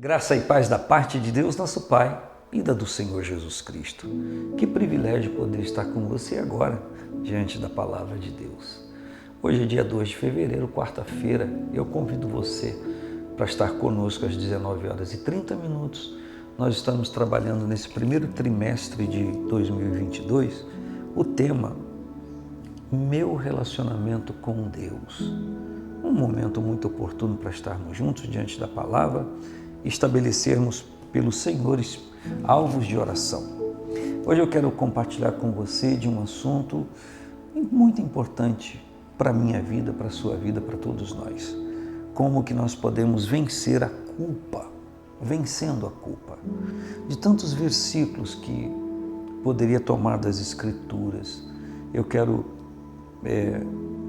Graça e paz da parte de Deus, nosso Pai, e da do Senhor Jesus Cristo. Que privilégio poder estar com você agora, diante da Palavra de Deus. Hoje é dia 2 de fevereiro, quarta-feira, eu convido você para estar conosco às 19 horas e 30 minutos. Nós estamos trabalhando nesse primeiro trimestre de 2022, o tema Meu Relacionamento com Deus. Um momento muito oportuno para estarmos juntos diante da Palavra, estabelecermos pelos senhores alvos de oração. Hoje eu quero compartilhar com você de um assunto muito importante para a minha vida, para a sua vida, para todos nós. Como que nós podemos vencer a culpa, vencendo a culpa. De tantos versículos que poderia tomar das Escrituras, eu quero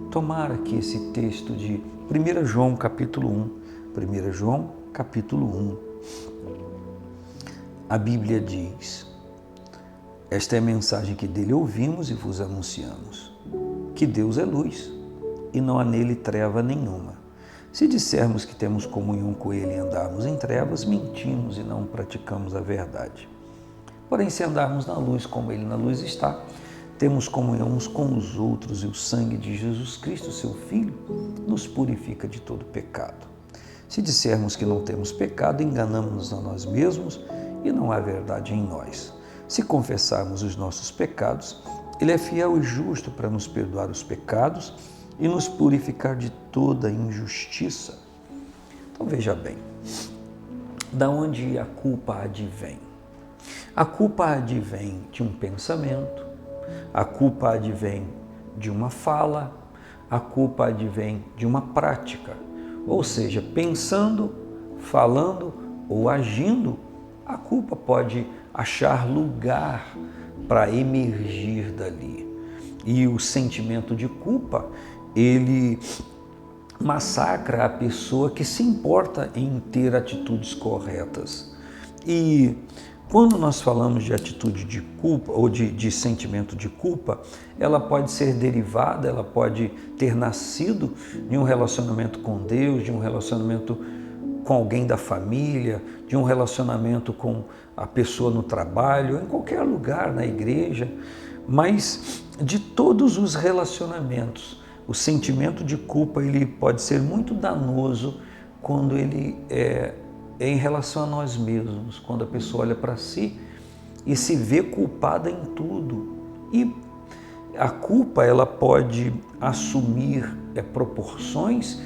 tomar aqui esse texto de 1 João capítulo 1. 1 João capítulo 1. A Bíblia diz: esta é a mensagem que dele ouvimos e vos anunciamos, que Deus é luz e não há nele treva nenhuma. Se dissermos que temos comunhão com ele e andarmos em trevas, mentimos e não praticamos a verdade. Porém, se andarmos na luz como ele na luz está, temos comunhão uns com os outros e o sangue de Jesus Cristo, seu Filho, nos purifica de todo pecado. Se dissermos que não temos pecado, enganamos-nos a nós mesmos e não há verdade em nós. Se confessarmos os nossos pecados, ele é fiel e justo para nos perdoar os pecados e nos purificar de toda injustiça. Então veja bem, da onde a culpa advém? A culpa advém de um pensamento, a culpa advém de uma fala, a culpa advém de uma prática. Ou seja, pensando, falando ou agindo, a culpa pode achar lugar para emergir dali. E o sentimento de culpa, ele massacra a pessoa que se importa em ter atitudes corretas. E quando nós falamos de atitude de culpa ou de sentimento de culpa, ela pode ser derivada, ela pode ter nascido de um relacionamento com Deus, de um relacionamento com alguém da família, de um relacionamento com a pessoa no trabalho, em qualquer lugar, na igreja, mas de todos os relacionamentos, o sentimento de culpa ele pode ser muito danoso quando ele é em relação a nós mesmos, quando a pessoa olha para si e se vê culpada em tudo. E a culpa ela pode assumir proporções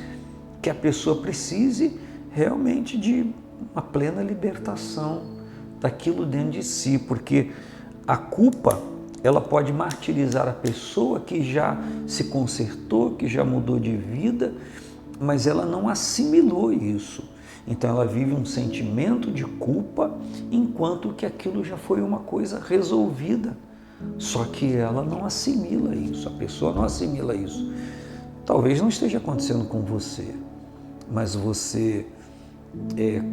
que a pessoa precise realmente de uma plena libertação daquilo dentro de si, porque a culpa ela pode martirizar a pessoa que já se consertou, que já mudou de vida, mas ela não assimilou isso. Então ela vive um sentimento de culpa enquanto que aquilo já foi uma coisa resolvida. Só que ela não assimila isso, a pessoa não assimila isso. Talvez não esteja acontecendo com você, mas você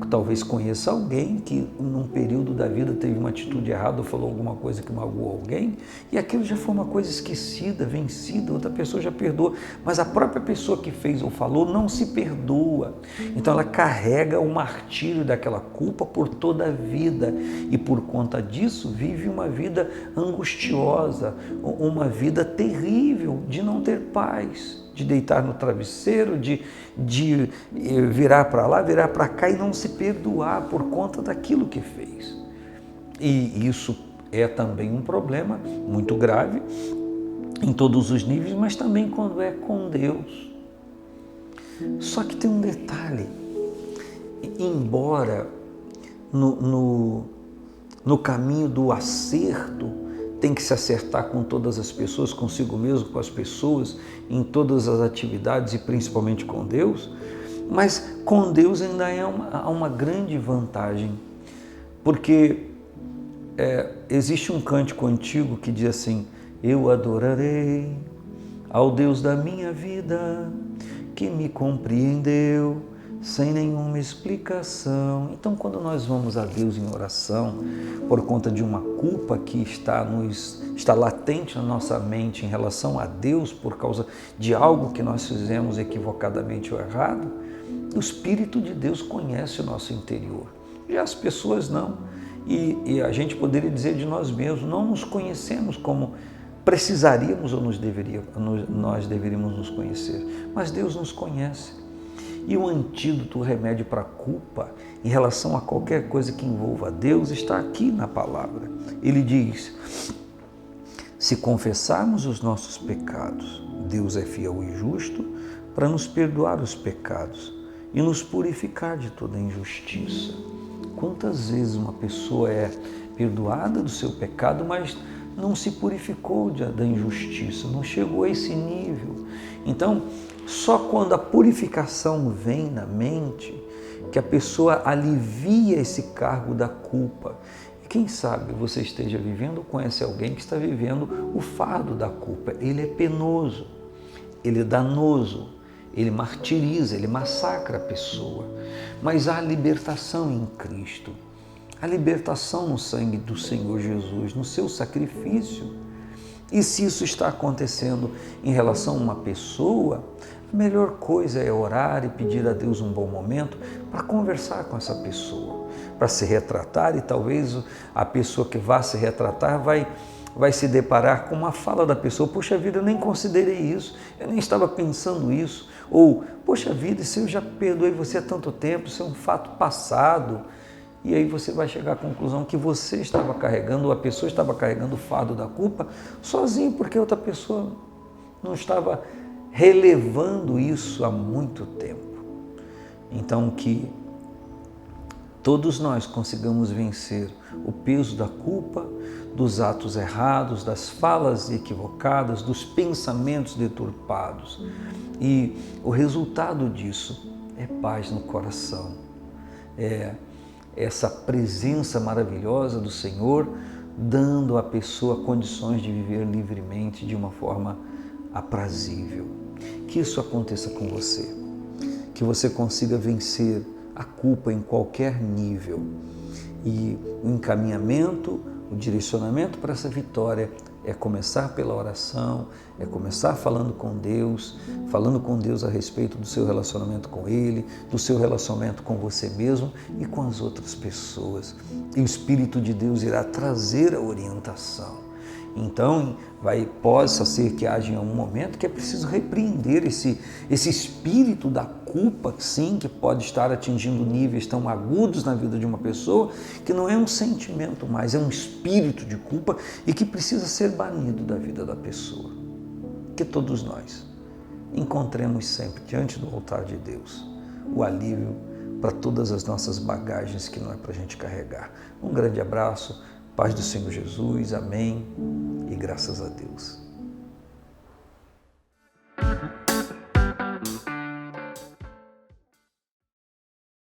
talvez conheça alguém que num período da vida teve uma atitude errada ou falou alguma coisa que magoou alguém e aquilo já foi uma coisa esquecida, vencida, outra pessoa já perdoa, mas a própria pessoa que fez ou falou não se perdoa. Então ela carrega o martírio daquela culpa por toda a vida e por conta disso vive uma vida angustiosa, uma vida terrível de não ter paz, de deitar no travesseiro, de virar para lá, virar para cá e não se perdoar por conta daquilo que fez. E isso é também um problema muito grave em todos os níveis, mas também quando é com Deus. Só que tem um detalhe, embora no caminho do acerto, tem que se acertar com todas as pessoas, consigo mesmo, com as pessoas, em todas as atividades e principalmente com Deus, mas com Deus ainda há uma grande vantagem, porque existe um cântico antigo que diz assim: eu adorarei ao Deus da minha vida, que me compreendeu sem nenhuma explicação. Então, quando nós vamos a Deus em oração, por conta de uma culpa que está latente na nossa mente em relação a Deus, por causa de algo que nós fizemos equivocadamente ou errado, o Espírito de Deus conhece o nosso interior. Já as pessoas não. E a gente poderia dizer de nós mesmos, não nos conhecemos como precisaríamos ou nós deveríamos nos conhecer. Mas Deus nos conhece. E o antídoto, o remédio para a culpa, em relação a qualquer coisa que envolva Deus, está aqui na palavra. Ele diz: se confessarmos os nossos pecados, Deus é fiel e justo para nos perdoar os pecados e nos purificar de toda injustiça. Quantas vezes uma pessoa é perdoada do seu pecado, mas não se purificou da injustiça, não chegou a esse nível. Então, só quando a purificação vem na mente, que a pessoa alivia esse cargo da culpa. E quem sabe você esteja vivendo ou conhece alguém que está vivendo o fardo da culpa. Ele é penoso, ele é danoso, ele martiriza, ele massacra a pessoa. Mas há libertação em Cristo. A libertação no sangue do Senhor Jesus, no seu sacrifício. E se isso está acontecendo em relação a uma pessoa, a melhor coisa é orar e pedir a Deus um bom momento para conversar com essa pessoa, para se retratar, e talvez a pessoa que vá se retratar vai se deparar com uma fala da pessoa: poxa vida, eu nem considerei isso, eu nem estava pensando isso. Ou, poxa vida, se eu já perdoei você há tanto tempo, isso é um fato passado. E aí você vai chegar à conclusão que você estava carregando, ou a pessoa estava carregando o fardo da culpa sozinho, porque outra pessoa não estava relevando isso há muito tempo. Então, que todos nós consigamos vencer o peso da culpa, dos atos errados, das falas equivocadas, dos pensamentos deturpados. E o resultado disso é paz no coração, é essa presença maravilhosa do Senhor, dando à pessoa condições de viver livremente de uma forma aprazível. Que isso aconteça com você, que você consiga vencer a culpa em qualquer nível. E o encaminhamento, o direcionamento para essa vitória é começar pela oração, é começar falando com Deus a respeito do seu relacionamento com Ele, do seu relacionamento com você mesmo e com as outras pessoas. E o Espírito de Deus irá trazer a orientação. Então, possa ser que haja em algum momento que é preciso repreender esse espírito da culpa, sim, que pode estar atingindo níveis tão agudos na vida de uma pessoa, que não é um sentimento mais, é um espírito de culpa e que precisa ser banido da vida da pessoa. Que todos nós encontremos sempre diante do altar de Deus o alívio para todas as nossas bagagens que não é para a gente carregar. Um grande abraço. Paz do Senhor Jesus, amém, e graças a Deus.